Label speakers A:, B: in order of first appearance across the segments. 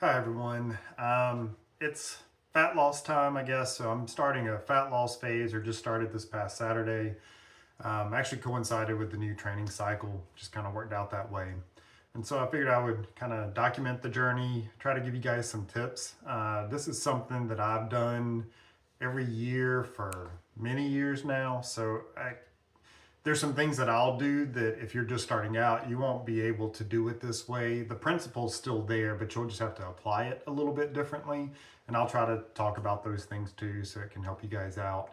A: Hi everyone. It's fat loss time, I guess. So I'm starting a fat loss phase, or just started this past Saturday. Actually coincided with the new training cycle, just kind of worked out that way. And so I figured I would kind of document the journey, try to give you guys some tips. This is something that I've done every year for many years now. There's some things that I'll do that if you're just starting out, you won't be able to do it this way. The principle's still there, but you'll just have to apply it a little bit differently. And I'll try to talk about those things too so it can help you guys out.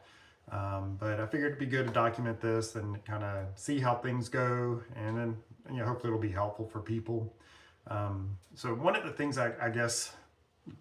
A: But I figured it'd be good to document this and kind of see how things go. And then, hopefully it'll be helpful for people. So one of the things I guess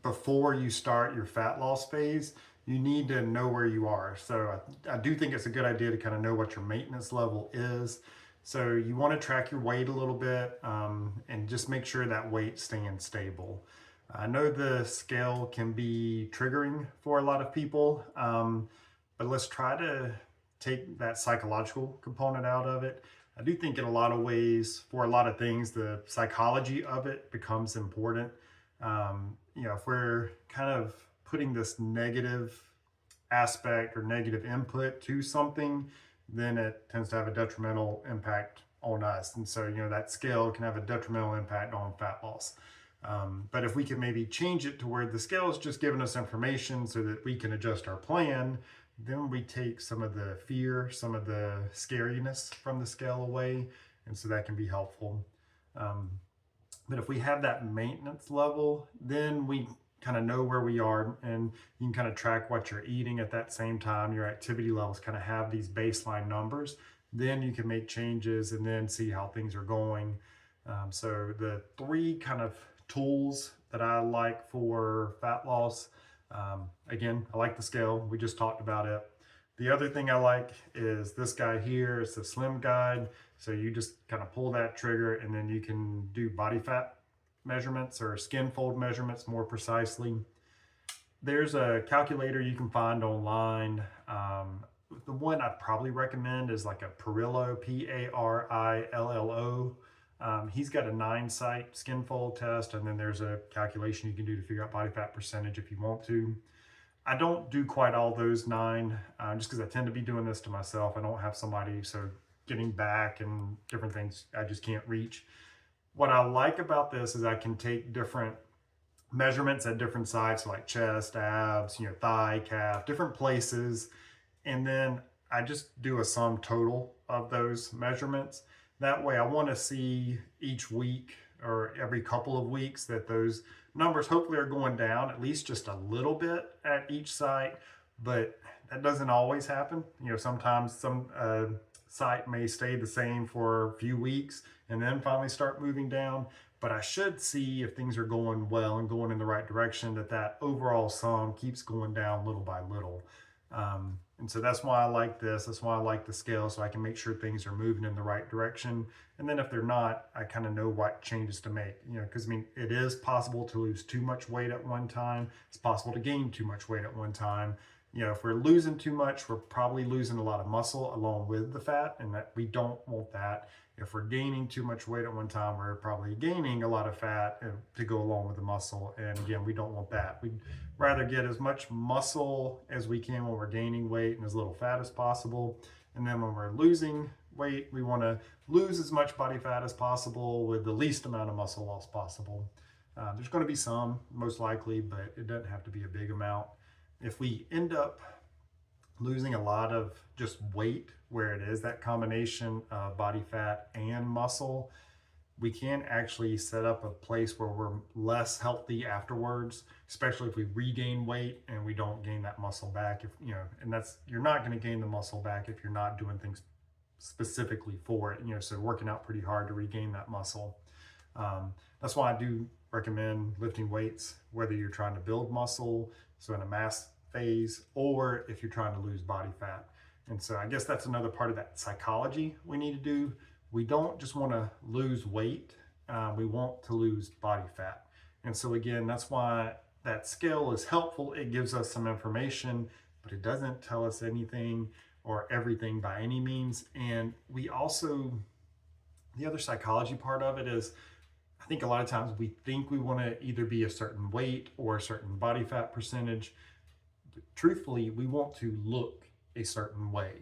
A: before you start your fat loss phase, you need to know where you are. So I do think it's a good idea to kind of know what your maintenance level is. So you want to track your weight a little bit and just make sure that weight's staying stable. I know the scale can be triggering for a lot of people, but let's try to take that psychological component out of it. I do think in a lot of ways, for a lot of things, the psychology of it becomes important. If we're kind of putting this negative aspect or negative input to something, then it tends to have a detrimental impact on us. And so, that scale can have a detrimental impact on fat loss. But if we can maybe change it to where the scale is just giving us information so that we can adjust our plan, then we take some of the fear, some of the scariness from the scale away. And so that can be helpful. Um, but if we have that maintenance level, then we kind of know where we are, and you can kind of track what you're eating at that same time. Your activity levels kind of have these baseline numbers. Then you can make changes and then see how things are going. So the three kind of tools that I like for fat loss, again, I like the scale. We just talked about it. The other thing I like is this guy here. It's the Slim Guide. So you just kind of pull that trigger and then you can do body fat measurements or skin fold measurements more precisely. There's a calculator you can find online. The one I'd probably recommend is like a Parillo, Parillo. He's got a 9 site skin fold test, and then there's a calculation you can do to figure out body fat percentage if you want to. I don't do quite all those 9 just because I tend to be doing this to myself. I don't have somebody, so getting back and different things I just can't reach. What I like about this is I can take different measurements at different sites like chest, abs, thigh, calf, different places, and then I just do a sum total of those measurements. That way I want to see each week or every couple of weeks that those numbers hopefully are going down at least just a little bit at each site, but that doesn't always happen. Sometimes some site may stay the same for a few weeks and then finally start moving down. But I should see if things are going well and going in the right direction, that overall sum keeps going down little by little. And so that's why I like this. That's why I like the scale, so I can make sure things are moving in the right direction. And then if they're not, I kind of know what changes to make. Because it is possible to lose too much weight at one time. It's possible to gain too much weight at one time. If we're losing too much, we're probably losing a lot of muscle along with the fat, and that we don't want that. If we're gaining too much weight at one time, we're probably gaining a lot of fat to go along with the muscle. And again, we don't want that. We'd rather get as much muscle as we can when we're gaining weight and as little fat as possible. And then when we're losing weight, we want to lose as much body fat as possible with the least amount of muscle loss possible. There's going to be some, most likely, but it doesn't have to be a big amount. If we end up losing a lot of just weight where it is that combination of body fat and muscle, we can actually set up a place where we're less healthy afterwards, especially if we regain weight and we don't gain that muscle back. And that's, you're not going to gain the muscle back if you're not doing things specifically for it. So working out pretty hard to regain that muscle. That's why I do recommend lifting weights, whether you're trying to build muscle, so in a mass phase, or if you're trying to lose body fat. And so I guess that's another part of that psychology we need to do. We don't just want to lose weight, we want to lose body fat. And so again, that's why that scale is helpful. It gives us some information, but it doesn't tell us anything or everything by any means. And we also, the other psychology part of it is, I I think a lot of times we think we want to either be a certain weight or a certain body fat percentage. Truthfully, we want to look a certain way.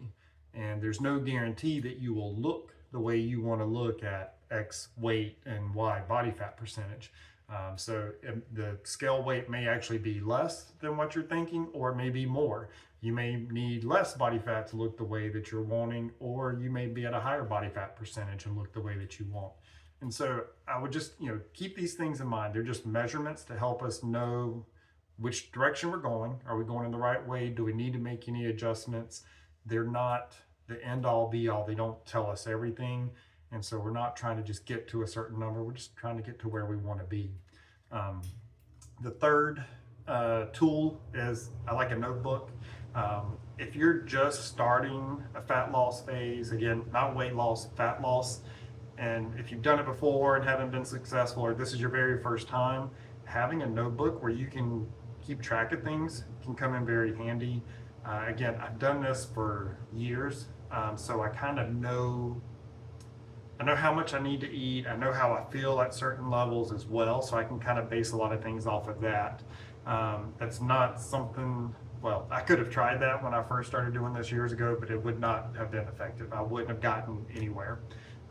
A: And there's no guarantee that you will look the way you want to look at X weight and Y body fat percentage. So the scale weight may actually be less than what you're thinking, or maybe more. You may need less body fat to look the way that you're wanting, or you may be at a higher body fat percentage and look the way that you want. And so I would just, keep these things in mind. They're just measurements to help us know which direction we're going. Are we going in the right way? Do we need to make any adjustments? They're not the end all be all. They don't tell us everything. And so we're not trying to just get to a certain number. We're just trying to get to where we want to be. The third tool is I like a notebook. If you're just starting a fat loss phase, again, not weight loss, fat loss, and if you've done it before and haven't been successful, or this is your very first time, having a notebook where you can keep track of things can come in very handy. Again, I've done this for years, so I kind of know how much I need to eat. I know how I feel at certain levels as well, so I can kind of base a lot of things off of that. That's not something, well, I could have tried that when I first started doing this years ago, but it would not have been effective. I wouldn't have gotten anywhere.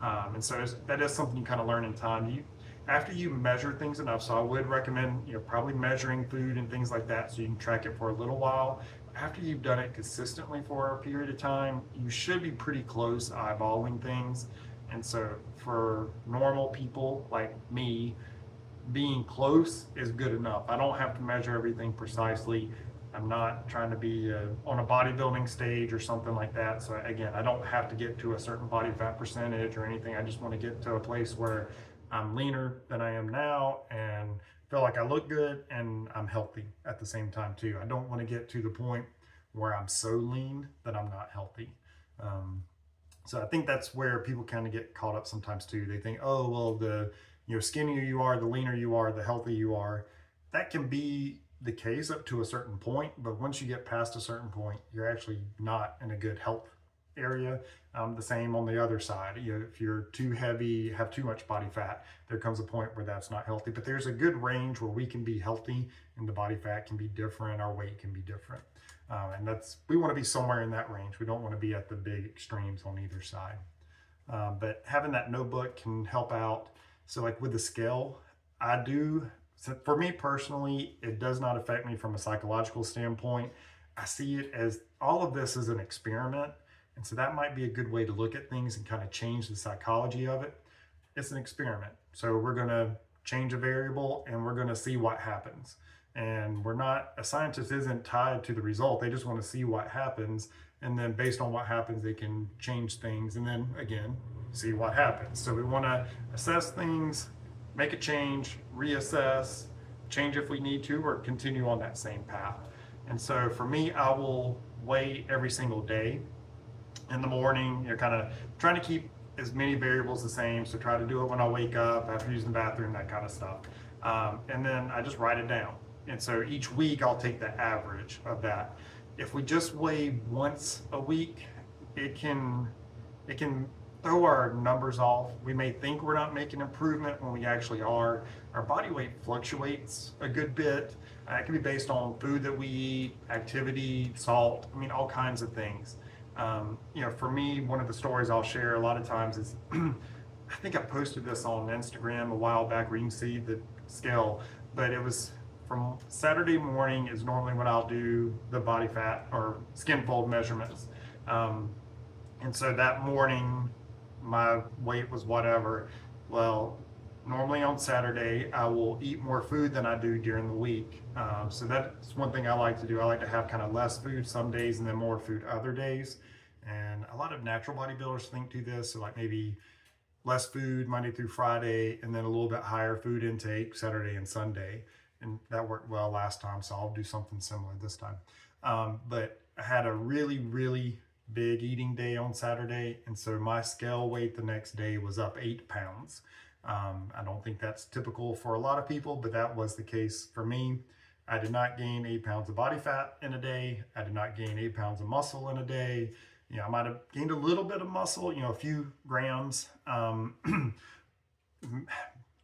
A: And so that is something you kind of learn in time. After you measure things enough, so I would recommend, probably measuring food and things like that so you can track it for a little while. After you've done it consistently for a period of time, you should be pretty close eyeballing things. And so for normal people like me, being close is good enough. I don't have to measure everything precisely. I'm not trying to be on a bodybuilding stage or something like that. So again, I don't have to get to a certain body fat percentage or anything. I just want to get to a place where I'm leaner than I am now and feel like I look good and I'm healthy at the same time too. I don't want to get to the point where I'm so lean that I'm not healthy. So I think that's where people kind of get caught up sometimes too. They think, oh, well, the skinnier you are, the leaner you are, the healthier you are. That can be the case up to a certain point, but once you get past a certain point, you're actually not in a good health area. The same on the other side. If you're too heavy, have too much body fat, there comes a point where that's not healthy. But there's a good range where we can be healthy and the body fat can be different, our weight can be different. And we want to be somewhere in that range. We don't want to be at the big extremes on either side. But having that notebook can help out. So like with the scale, for me personally, it does not affect me from a psychological standpoint. I see it as all of this is an experiment. And so that might be a good way to look at things and kind of change the psychology of it. It's an experiment. So we're going to change a variable and we're going to see what happens. And a scientist isn't tied to the result. They just want to see what happens. And then based on what happens, they can change things. And then again, see what happens. So we want to assess things, make a change, reassess, change if we need to, or continue on that same path. And so for me, I will weigh every single day in the morning, kind of trying to keep as many variables the same. So try to do it when I wake up, after using the bathroom, that kind of stuff. And then I just write it down. And so each week I'll take the average of that. If we just weigh once a week, it can throw our numbers off. We may think we're not making improvement when we actually are. Our body weight fluctuates a good bit. It can be based on food that we eat, activity, salt, all kinds of things. For me, one of the stories I'll share a lot of times is, I think I posted this on Instagram a while back where you can see the scale, but it was from Saturday morning is normally when I'll do the body fat or skin fold measurements. And so that morning, my weight was whatever. Well, normally on Saturday, I will eat more food than I do during the week. So that's one thing I like to do. I like to have kind of less food some days and then more food other days. And a lot of natural bodybuilders think do this. So like maybe less food Monday through Friday, and then a little bit higher food intake Saturday and Sunday. And that worked well last time, so I'll do something similar this time. But I had a really, really big eating day on Saturday, and so my scale weight the next day was up 8 pounds. I don't think that's typical for a lot of people, but that was the case for me. I did not gain 8 pounds of body fat in a day. I did not gain 8 pounds of muscle in a day. I might have gained a little bit of muscle, a few grams. I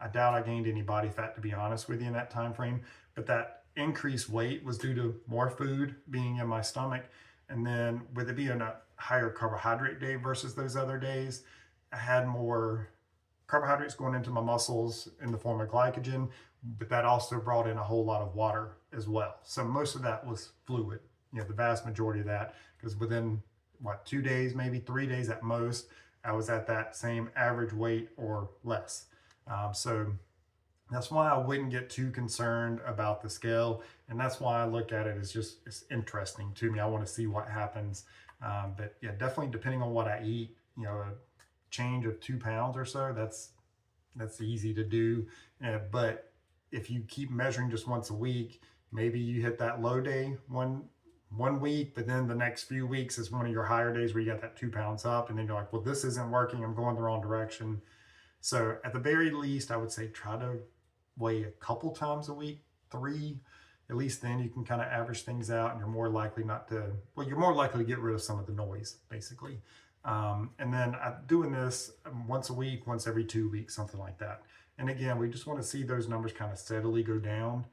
A: I doubt I gained any body fat, to be honest with you, in that time frame. But that increased weight was due to more food being in my stomach. And then with it being a higher carbohydrate day versus those other days, I had more carbohydrates going into my muscles in the form of glycogen, but that also brought in a whole lot of water as well. So most of that was fluid, the vast majority of that, because within what, 2 days, maybe 3 days at most, I was at that same average weight or less. So that's why I wouldn't get too concerned about the scale. And that's why I look at it as it's interesting to me. I want to see what happens. But yeah, definitely depending on what I eat, a change of 2 pounds or so, that's easy to do. But if you keep measuring just once a week, maybe you hit that low day one week, but then the next few weeks is one of your higher days where you got that 2 pounds up, and then you're like, well, this isn't working. I'm going the wrong direction. So at the very least, I would say try to weigh a couple times a week, 3. At least then you can kind of average things out, and you're more likely you're more likely to get rid of some of the noise, basically. And then I'm doing this once a week, once every 2 weeks, something like that. And again, we just want to see those numbers kind of steadily go down.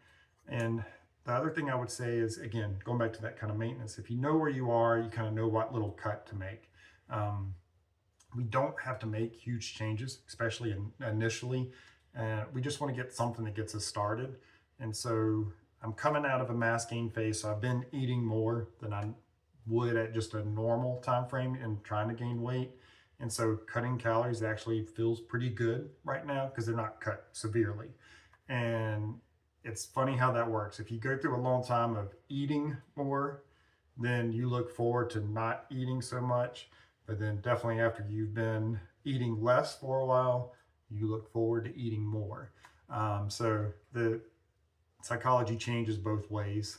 A: And the other thing I would say is, again, going back to that kind of maintenance, if you know where you are, you kind of know what little cut to make. We don't have to make huge changes, especially initially. We just want to get something that gets us started. And so I'm coming out of a mass gain phase, so I've been eating more than I would at just a normal time frame and trying to gain weight. And so cutting calories actually feels pretty good right now because they're not cut severely. And it's funny how that works. If you go through a long time of eating more, then you look forward to not eating so much. But then definitely after you've been eating less for a while, you look forward to eating more. So the psychology changes both ways.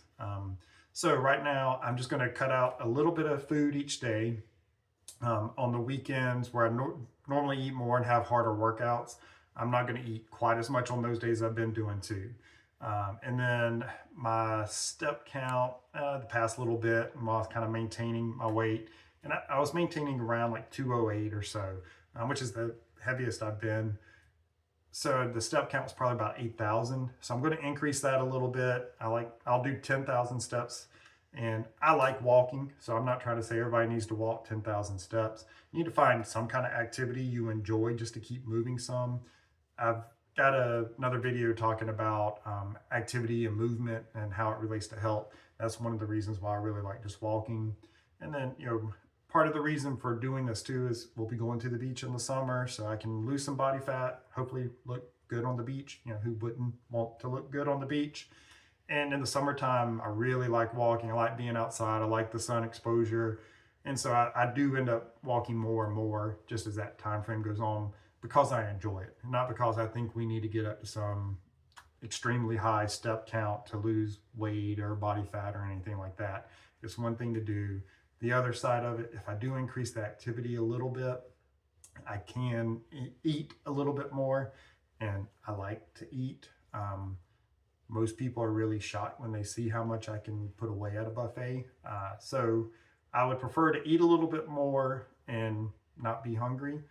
A: So right now, I'm just going to cut out a little bit of food each day. On the weekends where I normally eat more and have harder workouts, I'm not going to eat quite as much on those days. I've been doing too. And then my step count, the past little bit, while I was kind of maintaining my weight, and I was maintaining around like 208 or so, which is the heaviest I've been. So the step count was probably about 8,000. So I'm going to increase that a little bit. I'll do 10,000 steps. And I like walking, so I'm not trying to say everybody needs to walk 10,000 steps. You need to find some kind of activity you enjoy just to keep moving some. I've got another video talking about activity and movement and how it relates to health. That's one of the reasons why I really like just walking. And then, part of the reason for doing this too is we'll be going to the beach in the summer, so I can lose some body fat, hopefully look good on the beach. Who wouldn't want to look good on the beach? And in the summertime, I really like walking. I like being outside. I like the sun exposure. And so I do end up walking more and more just as that time frame goes on because I enjoy it. Not because I think we need to get up to some extremely high step count to lose weight or body fat or anything like that. It's one thing to do. The other side of it, if I do increase the activity a little bit, I can eat a little bit more. And I like to eat. Most people are really shocked when they see how much I can put away at a buffet. So I would prefer to eat a little bit more and not be hungry.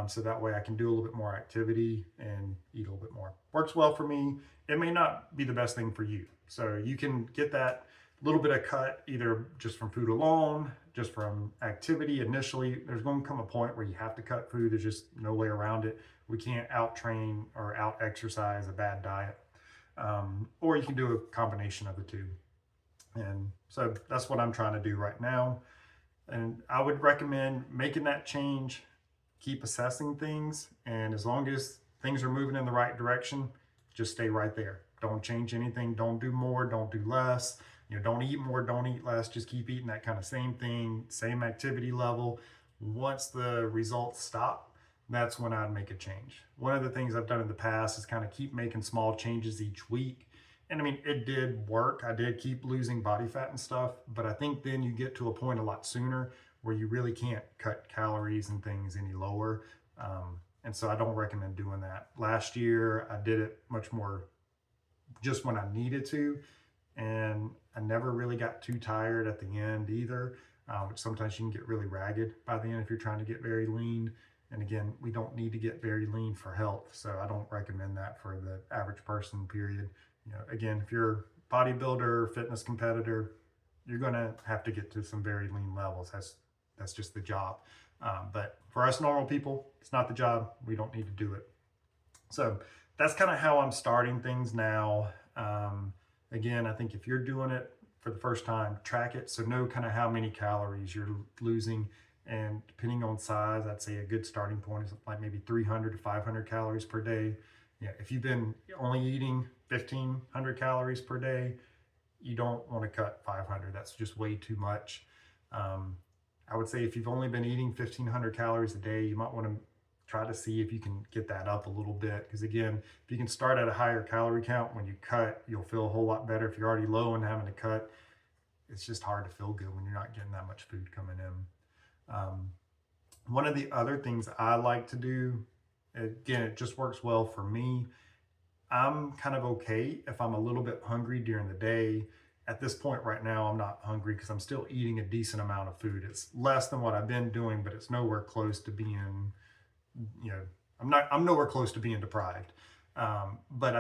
A: So that way I can do a little bit more activity and eat a little bit more. Works well for me. It may not be the best thing for you. So you can get that little bit of cut either just from food alone, just from activity initially. There's going to come a point where you have to cut food. There's just no way around it. We can't out train or out exercise a bad diet. Or you can do a combination of the two. And so that's what I'm trying to do right now. And I would recommend making that change, keep assessing things. And as long as things are moving in the right direction, just stay right there. Don't change anything. Don't do more. Don't do less. Don't eat more. Don't eat less. Just keep eating that kind of same thing, same activity level. Once the results stop, that's when I'd make a change. One of the things I've done in the past is kind of keep making small changes each week. And I mean, it did work. I did keep losing body fat and stuff, but I think then you get to a point a lot sooner where you really can't cut calories and things any lower. And so I don't recommend doing that. Last year, I did it much more just when I needed to. And I never really got too tired at the end either, which sometimes you can get really ragged by the end if you're trying to get very lean. And again, we don't need to get very lean for health. So I don't recommend that for the average person, period. Again, if you're a bodybuilder, fitness competitor, you're going to have to get to some very lean levels. That's just the job. But for us normal people, it's not the job. We don't need to do it. So that's kind of how I'm starting things now. Again, I think if you're doing it for the first time, track it. So know kind of how many calories you're losing. And depending on size, I'd say a good starting point is like maybe 300 to 500 calories per day. Yeah, if you've been only eating 1,500 calories per day, you don't want to cut 500. That's just way too much. I would say if you've only been eating 1,500 calories a day, you might want to try to see if you can get that up a little bit. Because again, if you can start at a higher calorie count, when you cut, you'll feel a whole lot better. If you're already low and having to cut, it's just hard to feel good when you're not getting that much food coming in. One of the other things I like to do, again, it just works well for me. I'm kind of okay if I'm a little bit hungry during the day. At this point right now, I'm not hungry because I'm still eating a decent amount of food. It's less than what I've been doing, but it's nowhere close to being, I'm nowhere close to being deprived. But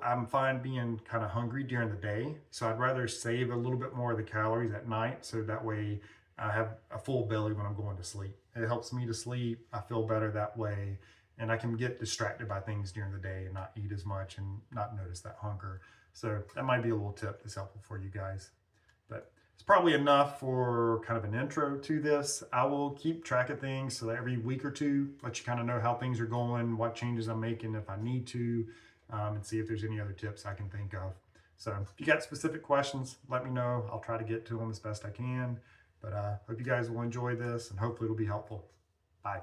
A: I'm fine being kind of hungry during the day. So I'd rather save a little bit more of the calories at night. So that way I have a full belly when I'm going to sleep. It helps me to sleep. I feel better that way. And I can get distracted by things during the day and not eat as much and not notice that hunger. So that might be a little tip that's helpful for you guys. But it's probably enough for kind of an intro to this. I will keep track of things so that every week or two, let you kind of know how things are going, what changes I'm making if I need to, and see if there's any other tips I can think of. So if you got specific questions, let me know. I'll try to get to them as best I can. But hope you guys will enjoy this and hopefully it'll be helpful. Bye.